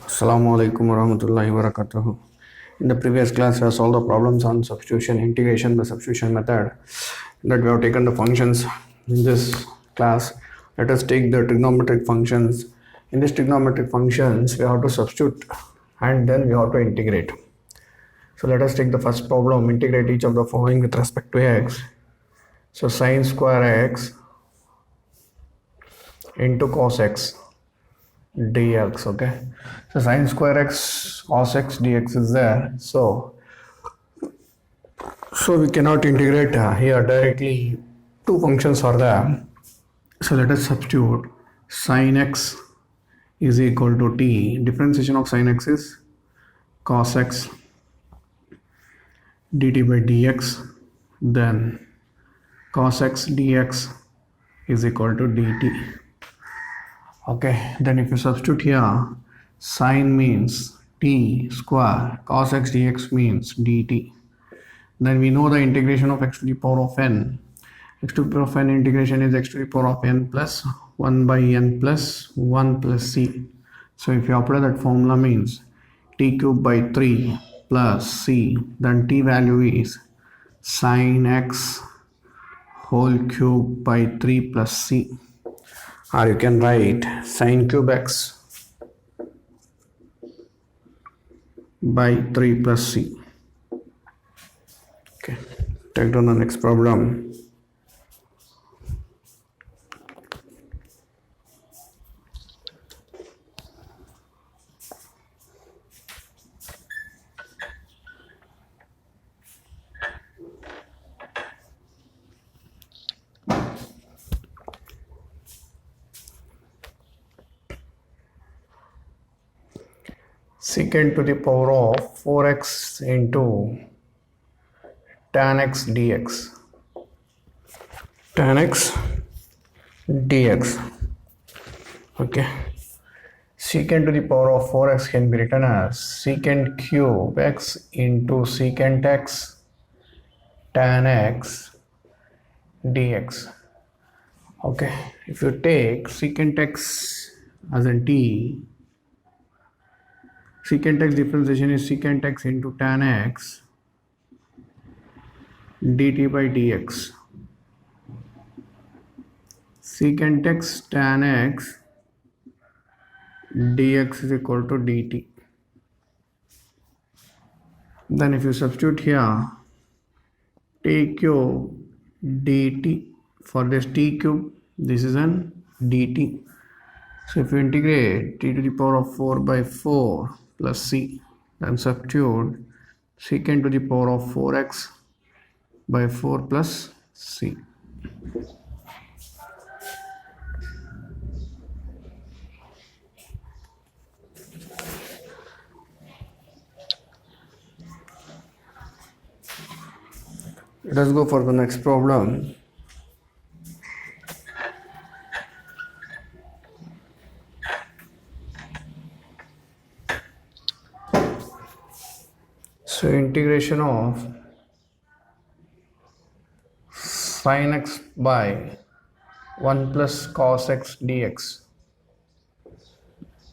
Assalamu alaikum warahmatullahi wabarakatuh. In the previous class, we have solved the problems on substitution, integration by substitution method. That we have taken the functions. In this class, let us take the trigonometric functions. In these trigonometric functions, we have to substitute and then we have to integrate. So let us take the first problem, integrate each of the following with respect to x. So sine square x into cos x dx. Okay, so sine square x cos x dx is there, so we cannot integrate here directly. Two functions are there, so let us substitute. Sine x is equal to t, differentiation of sine x is cos x dt by dx, then cos x dx is equal to dt. Okay, then if you substitute here, sine means t square, cos x dx means dt. Then we know the integration of x to the power of n. X to the power of n integration is x to the power of n plus 1 by n plus 1 plus c. So if you apply that formula means t cube by 3 plus c, then t value is sine x whole cube by 3 plus c. Or you can write sine cube x by 3 plus c. Okay, take down the next problem. Secant to the power of 4x into tan x dx. Tan x dx. Okay. Secant to the power of 4x can be written as secant cube x into secant x tan x dx. Okay. If you take secant x as in t, secant x differentiation is secant x into tan x dt by dx. Secant x tan x dx is equal to dt. Then if you substitute here t cube dt, for this t cube this is an dt. So if you integrate t to the power of 4 by 4 plus c, then substitute secant to the power of 4x by 4 plus c. Let us go for the next problem. So integration of sin x by 1 plus cos x dx.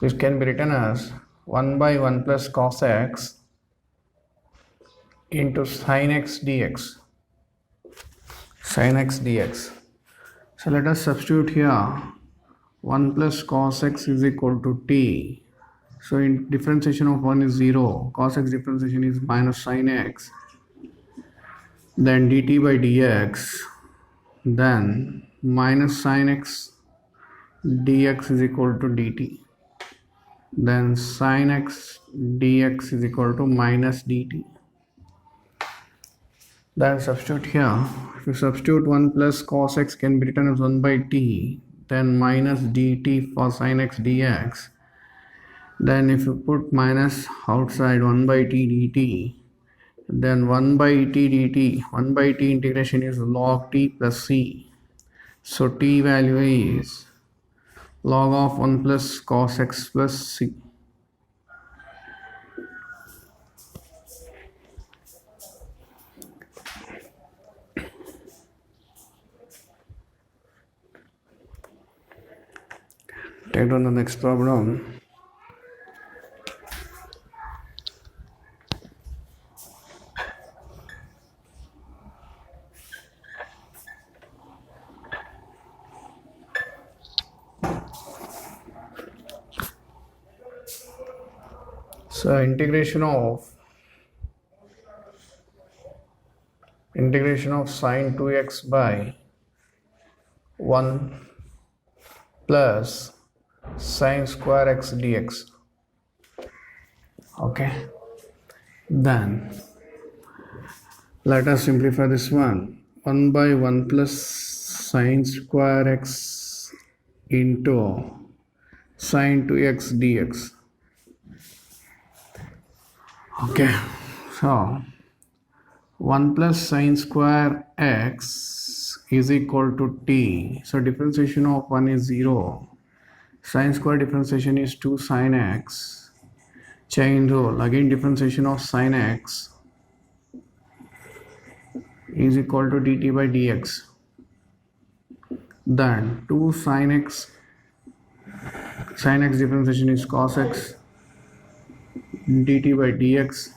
This can be written as 1 by 1 plus cos x into sin x dx. Sin x dx. So let us substitute here 1 plus cos x is equal to t. So in differentiation of 1 is 0, cos x differentiation is minus sin x, then dt by dx, then minus sin x dx is equal to dt, then sin x dx is equal to minus dt. Then substitute here. If you substitute 1 plus cos x can be written as 1 by t, then minus dt for sin x dx. Then if you put minus outside 1 by t dt, then 1 by t dt, 1 by t integration is log t plus c. So t value is log of 1 plus cos x plus c. Take on the next problem. So integration of sine 2x by 1 plus sine square x dx. Okay, then let us simplify this one. 1 by 1 plus sine square x into sine 2x dx. Okay, so 1 plus sine square x is equal to t. So differentiation of 1 is 0. Sine square differentiation is 2 sine x. Chain rule, again differentiation of sine x is equal to dt by dx. Then 2 sine x differentiation is cos x dt by dx.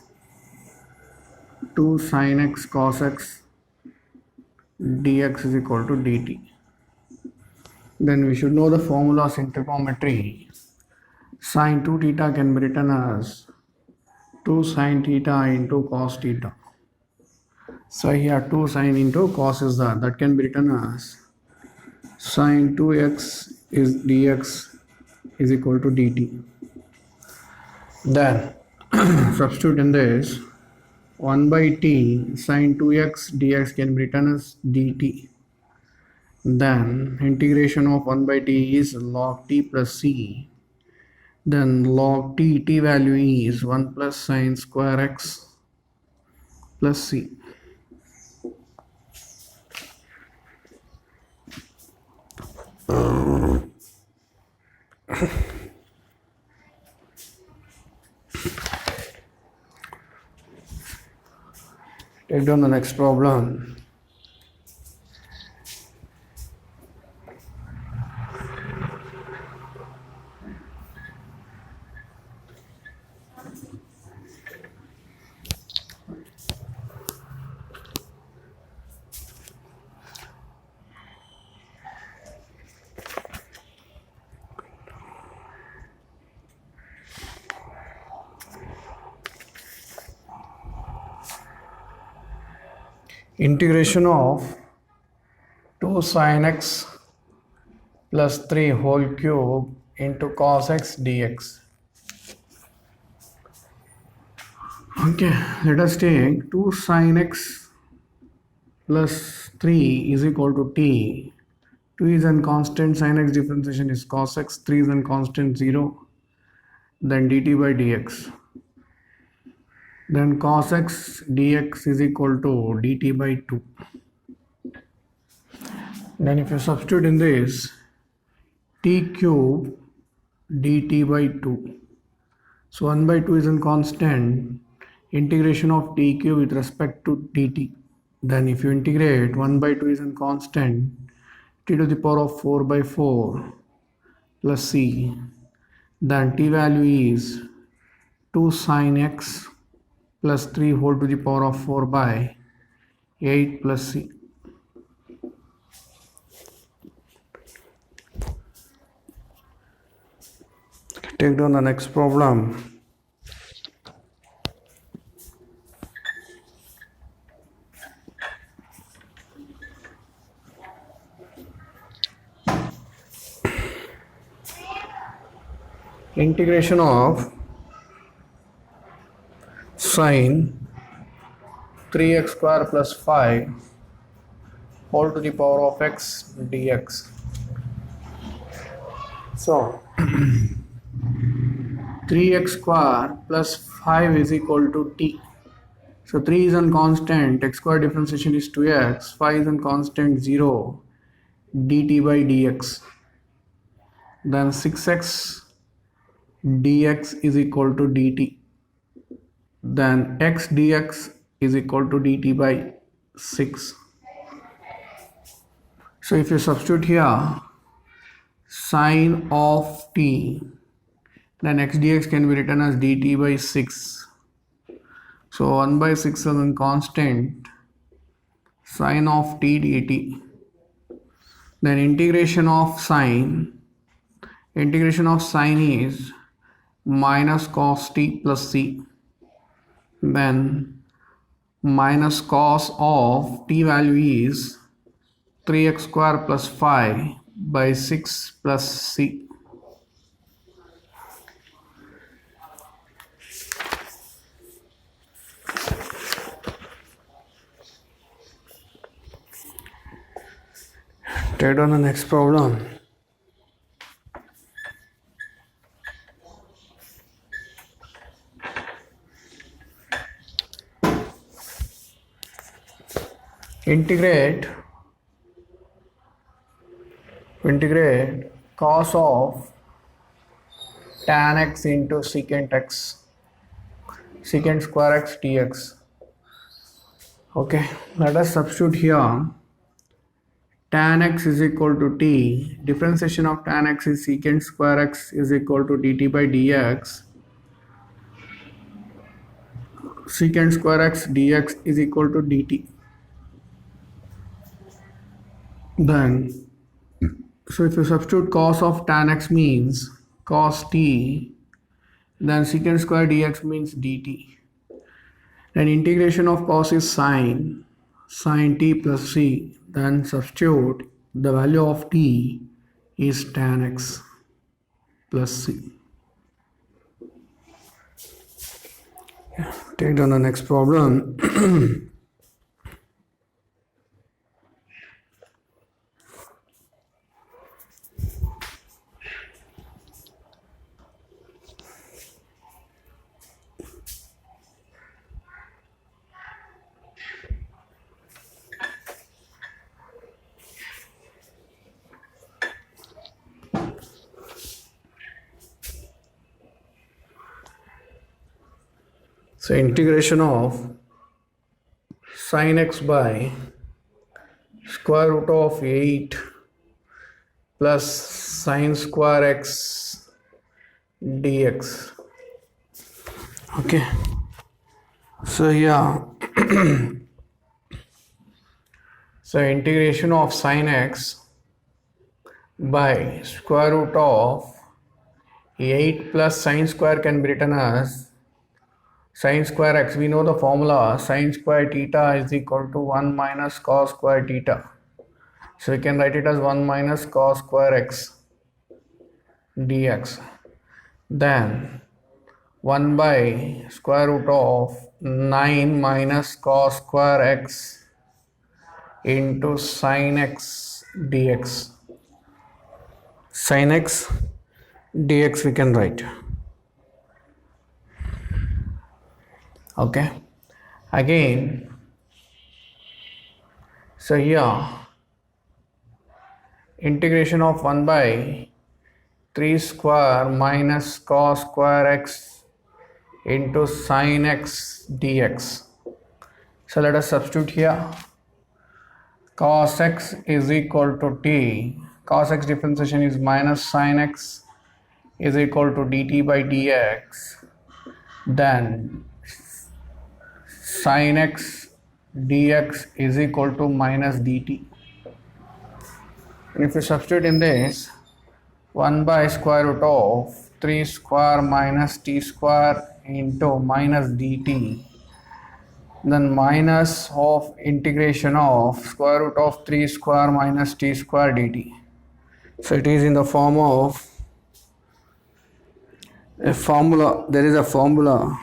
2 sine x cos x dx is equal to dt. Then we should know the formulas in trigonometry. Sine 2 theta can be written as 2 sine theta into cos theta. So here 2 sine into cos is that can be written as sine 2x is dx is equal to dt. Then substitute in this 1 by t sine 2x dx can be written as dt. Then integration of 1 by t is log t plus c. Then log t value is 1 plus sine square x plus c. Take down the next problem. Integration of 2 sin x plus 3 whole cube into cos x dx. Okay, let us take 2 sin x plus 3 is equal to t. 2 is a constant, sin x differentiation is cos x, 3 is a constant 0, then dt by dx. Then cos x dx is equal to dt by 2. Then if you substitute in this t cube dt by 2. So 1 by 2 is a constant, integration of t cube with respect to dt. Then if you integrate 1 by 2 is a constant, t to the power of 4 by 4 plus c. Then t value is 2 sin x plus 3 whole to the power of 4 by 8 plus c. Take down the next problem. Integration of sine 3x square plus 5 whole to the power of x dx. So 3x square plus 5 is equal to t. So 3 is a constant, x square differentiation is 2x, 5 is a constant 0, dt by dx. Then 6x dx is equal to dt. Then x dx is equal to dt by 6. So if you substitute here sine of t, then x dx can be written as dt by 6. So 1 by 6 is a constant, sine of t dt. Then integration of sine is minus cos t plus c. Then minus cos of t value is 3x square plus 5 by 6 plus c. Take on the next problem. Integrate cos of tan x into secant x, secant square x dx. Okay, let us substitute here. Tan x is equal to t. Differentiation of tan x is secant square x is equal to dt by dx. Secant square x dx is equal to dt. Then, so if you substitute cos of tan x means cos t, then secant square dx means dt. Then integration of cos is sin t plus c. Then substitute the value of t is tan x plus c. Take down the next problem. So integration of sin x by square root of 8 plus sin square x dx. Okay. So yeah. So integration of sin x by square root of 8 plus sin square can be written as sin square x. We know the formula sin square theta is equal to 1 minus cos square theta. So we can write it as 1 minus cos square x dx. Then 1 by square root of 9 minus cos square x into sin x dx. Sin x dx we can write. Okay, again, so here integration of 1 by 3 square minus cos square x into sin x dx. So let us substitute here. Cos x is equal to t. Cos x differentiation is minus sin x is equal to dt by dx. Then sin x dx is equal to minus dt. And if you substitute in this, 1 by square root of 3 square minus t square into minus dt, then minus of integration of square root of 3 square minus t square dt. So it is in the form of a formula. There is a formula.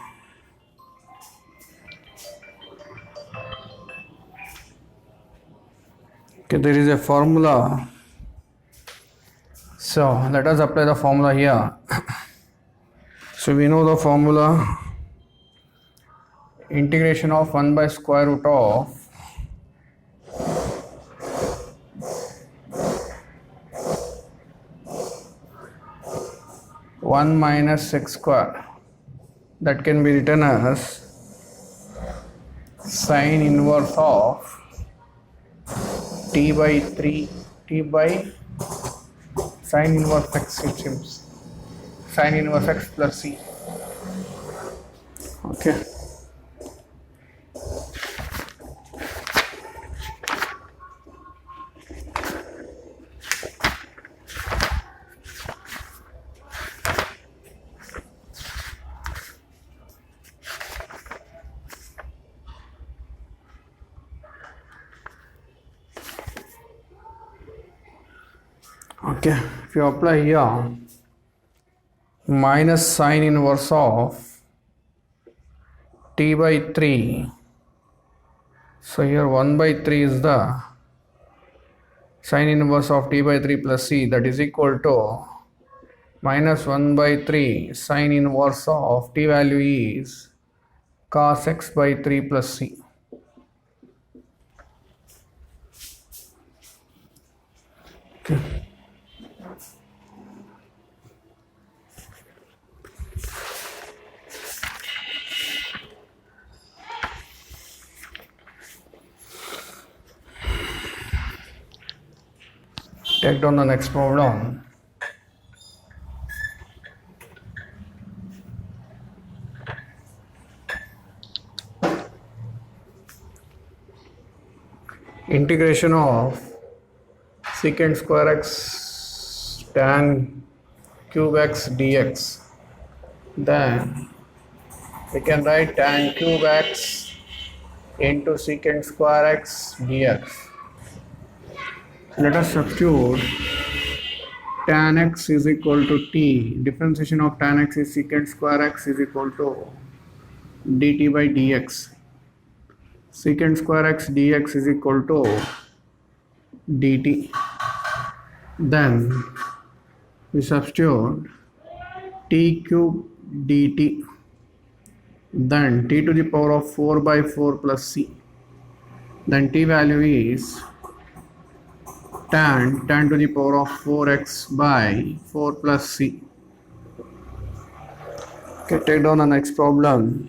Okay, there is a formula. So let us apply the formula here. So we know the formula. Integration of 1 by square root of 1 minus x square, that can be written as sin inverse of t by 3 t by sin inverse x, it seems sin inverse x plus c. Okay. Okay, if you apply here minus sine inverse of t by 3, so here 1 by 3 is the sine inverse of t by 3 plus c, that is equal to minus 1 by 3 sine inverse of t value is cos x by 3 plus c. Okay. Take down the next problem. Integration of secant square x tan cube x dx. Then we can write tan cube x into secant square x dx. Let us substitute tan x is equal to t. Differentiation of tan x is secant square x is equal to dt by dx. Secant square x dx is equal to dt. Then we substitute t cube dt. Then t to the power of 4 by 4 plus c. Then t value is tan to the power of 4x by 4 plus c. Okay, take down the next problem.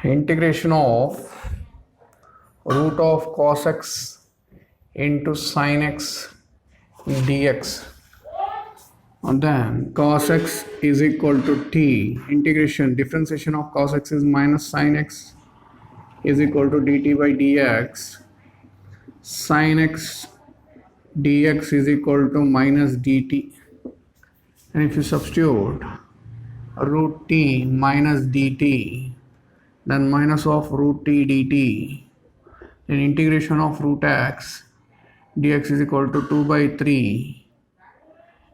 Integration of root of cos x into sin x dx. And then cos x is equal to t. Integration, differentiation of cos x is minus sin x is equal to dt by dx. Sin x dx is equal to minus dt. And if you substitute root t minus dt, then minus of root t dt, then integration of root x dx is equal to 2 by 3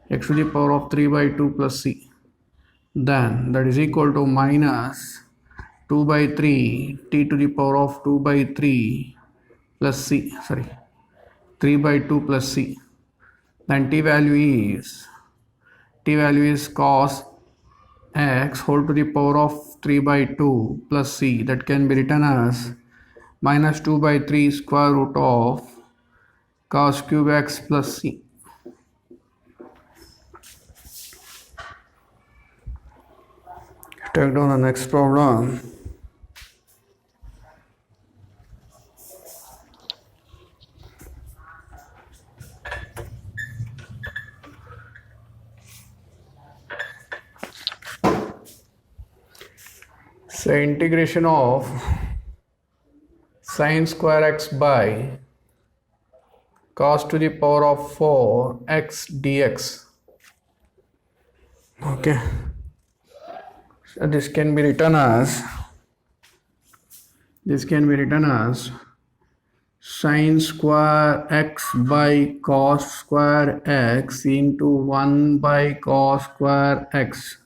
x to the power of 3 by 2 plus c. Then that is equal to minus 2 by 3 t to the power of 2 by 3 plus c, 3 by 2 plus c. Then t value is cos x whole to the power of 3 by 2 plus c, that can be written as minus 2 by 3 square root of cos cube x plus c. Take down the next problem. So integration of sin square x by cos to the power of 4 x dx. Okay. So this can be written as sin square x by cos square x into 1 by cos square x.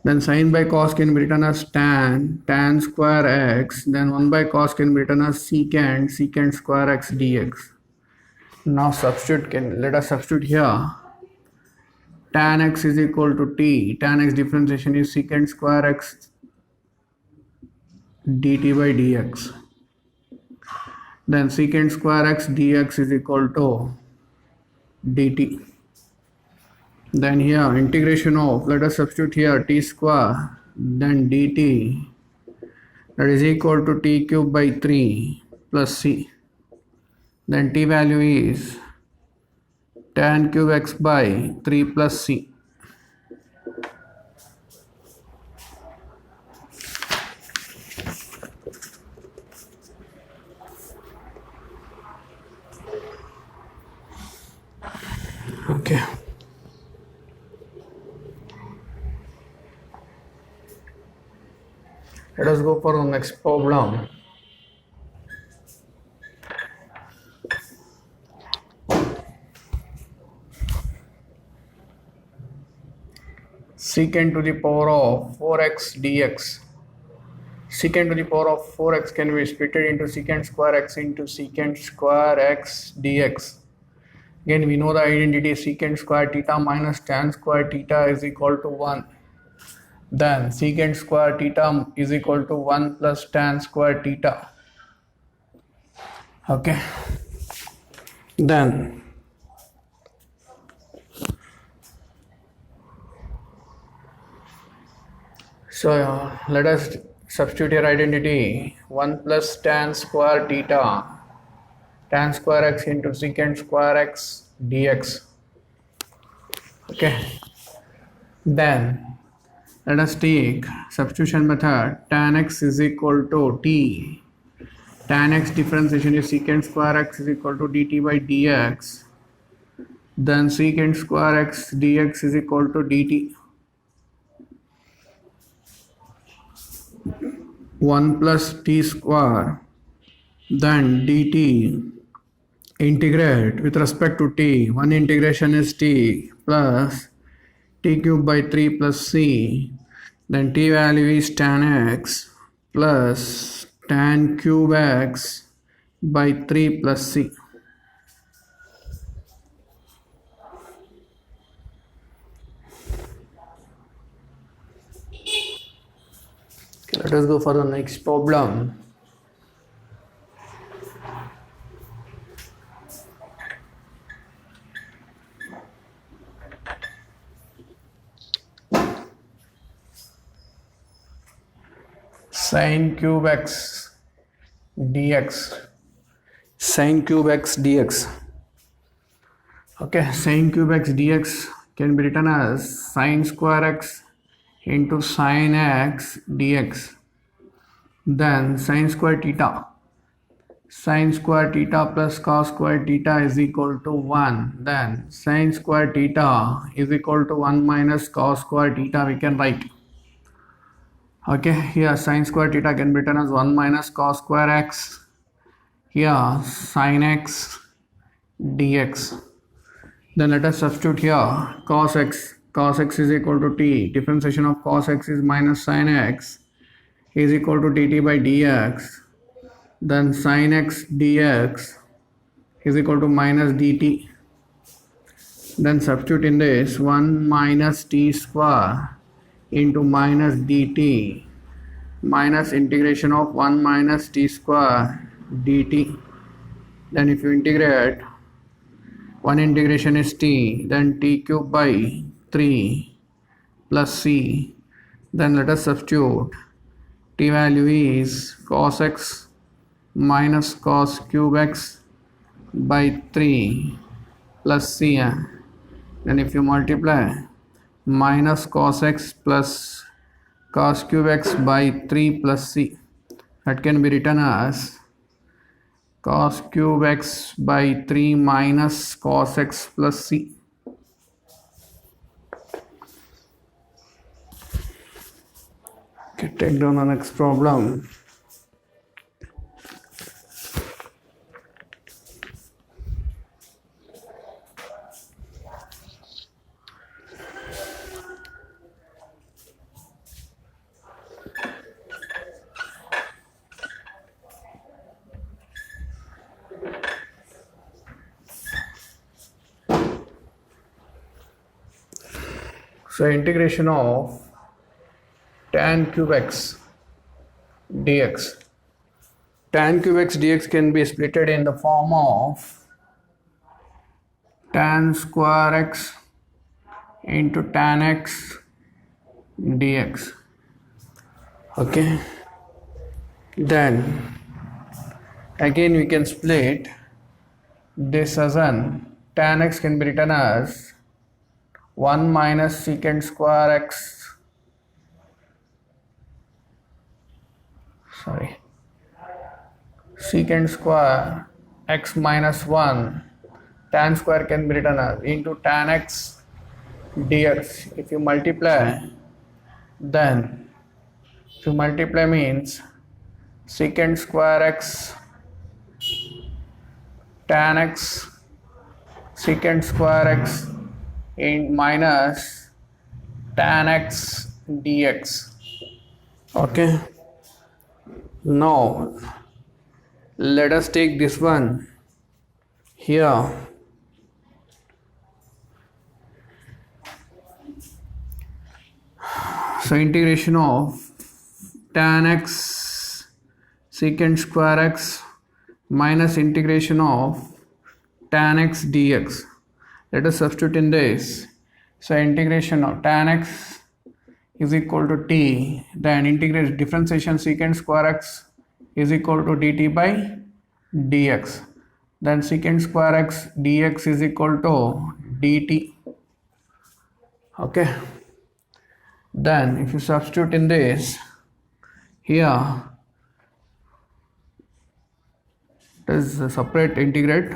Then sin by cos can be written as tan square x. Then 1 by cos can be written as secant square x dx. Now let us substitute here. Tan x is equal to t. Tan x differentiation is secant square x dt by dx. Then secant square x dx is equal to dt. Then here integration of, let us substitute here t square, then dt, that is equal to t cube by 3 plus c. Then t value is tan cube x by 3 plus c. Okay. Let us go for the next problem. Secant to the power of 4x dx. Secant to the power of 4x can be split into secant square x into secant square x dx. Again, we know the identity secant square theta minus tan square theta is equal to 1. Then secant square theta is equal to 1 plus tan square theta. Okay. Then let us substitute your identity. 1 plus tan square theta, tan square x into secant square x dx. Okay. Then let us take substitution method. Tan x is equal to t. Tan x differentiation is secant square x is equal to dt by dx. Then secant square x dx is equal to dt. 1 plus t square, then dt, integrate with respect to t. One integration is t plus t cube by 3 plus c. Then t value is tan x plus tan cube x by 3 plus c. Let us go for the next problem. Sin cube x dx. Sin cube x dx. Okay, sin cube x dx can be written as sin square x into sin x dx. Then sin square theta. Sin square theta plus cos square theta is equal to 1. Then sin square theta is equal to 1 minus cos square theta we can write. Okay, here sin square theta can be written as 1 minus cos square x. Here sin x dx. Then let us substitute here cos x. Cos x is equal to t. Differentiation of cos x is minus sin x is equal to dt by dx. Then sin x dx is equal to minus dt. Then substitute in this 1 minus t square into minus dt minus integration of 1 minus t square dt. Then if you integrate, one integration is t, then t cube by 3 plus c. Then let us substitute. T value is cos x minus cos cube x by 3 plus c. Then if you multiply, minus cos x plus cos cube x by 3 plus c, that can be written as cos cube x by 3 minus cos x plus c. Okay, take down the next problem. So integration of tan cube x dx. Tan cube x dx can be splitted in the form of tan square x into tan x dx. Okay. Then again we can split this as an tan x can be written as 1 minus secant square x, secant square x minus 1, tan square can be written as into tan x dx. If you multiply, then If you multiply means secant square x tan x secant square x in minus tan x dx. Okay, now let us take this one here. So integration of tan x secant square x minus integration of tan x dx. Let us substitute in this. So integration of tan x is equal to t, then integrate differentiation secant square x is equal to dt by dx, then secant square x dx is equal to dt. Okay, then if you substitute in this here, it is separate integrate.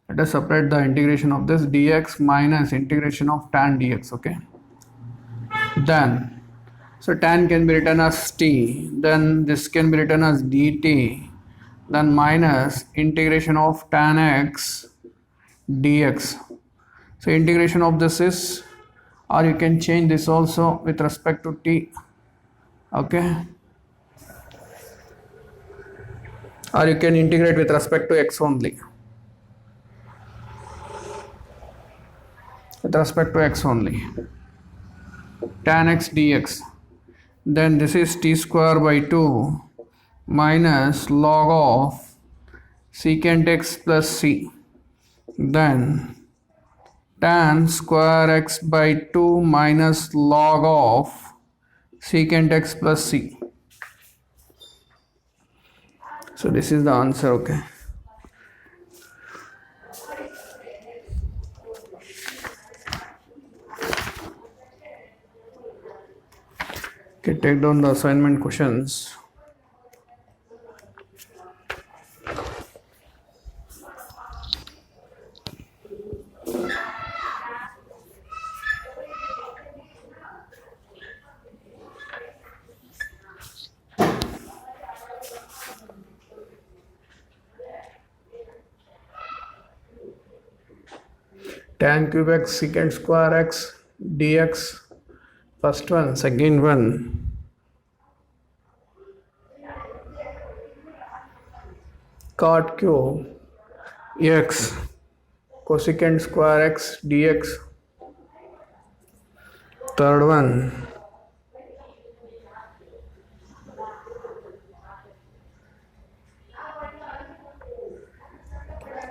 Let us separate the integration of this dx minus integration of tan dx. Okay, then so tan can be written as t, then this can be written as dt, then minus integration of tan x dx. So integration of this is, or you can change this also with respect to t. Okay, or you can integrate with respect to x only, with respect to x only, tan x dx, then this is t square by 2 minus log of secant x plus c, then tan square x by 2 minus log of secant x plus c. So this is the answer. Okay, okay, take down the assignment questions. Tan cube x secant square x dx, first one. Second one, cot cube x cosecant square x dx. Third one,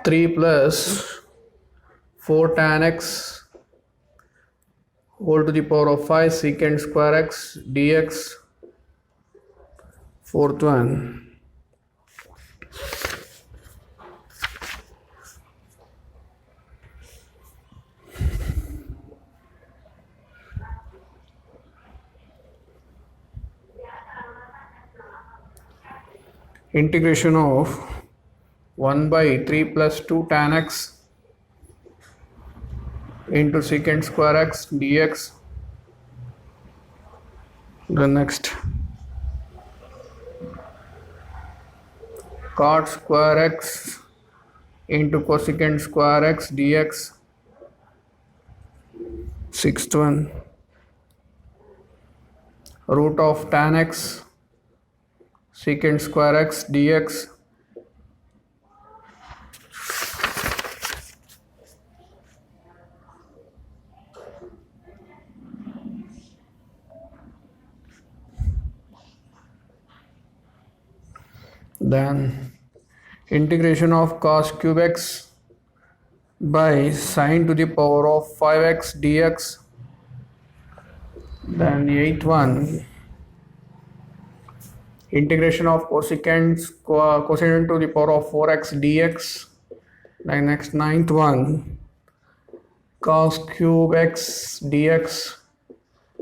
three plus 4 tan x whole to the power of 5 secant square x dx. Fourth one, integration of 1 by 3 plus 2 tan x into secant square x dx. The next, cot square x into cosecant square x dx. Sixth one, root of tan x secant square x dx. Then integration of cos cube x by sine to the power of 5x dx. Then the eighth one, integration of cosecant to the power of 4x dx. Then next ninth one, cos cube x dx.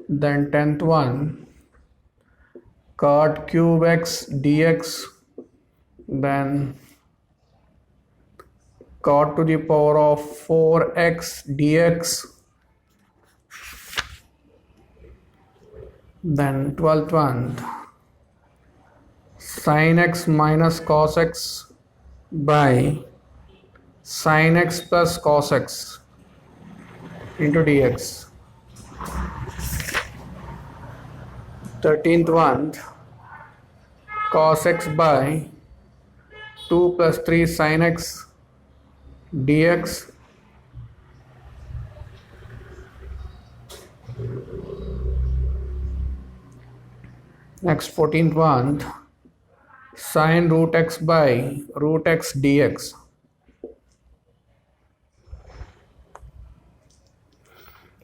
Then 10th one, cot cube x dx. Then cot to the power of 4x dx. Then 12th one, sin x minus cos x by sin x plus cos x into dx. 13th one, cos x by 2 plus 3 sin x dx. Next 14th one, sin root x by root x dx.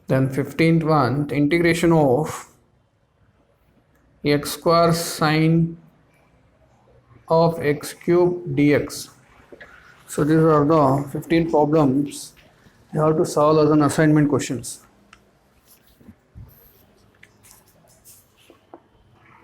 Then 15th one, integration of x square sine of x cube dx. So these are the 15 problems you have to solve as an assignment questions.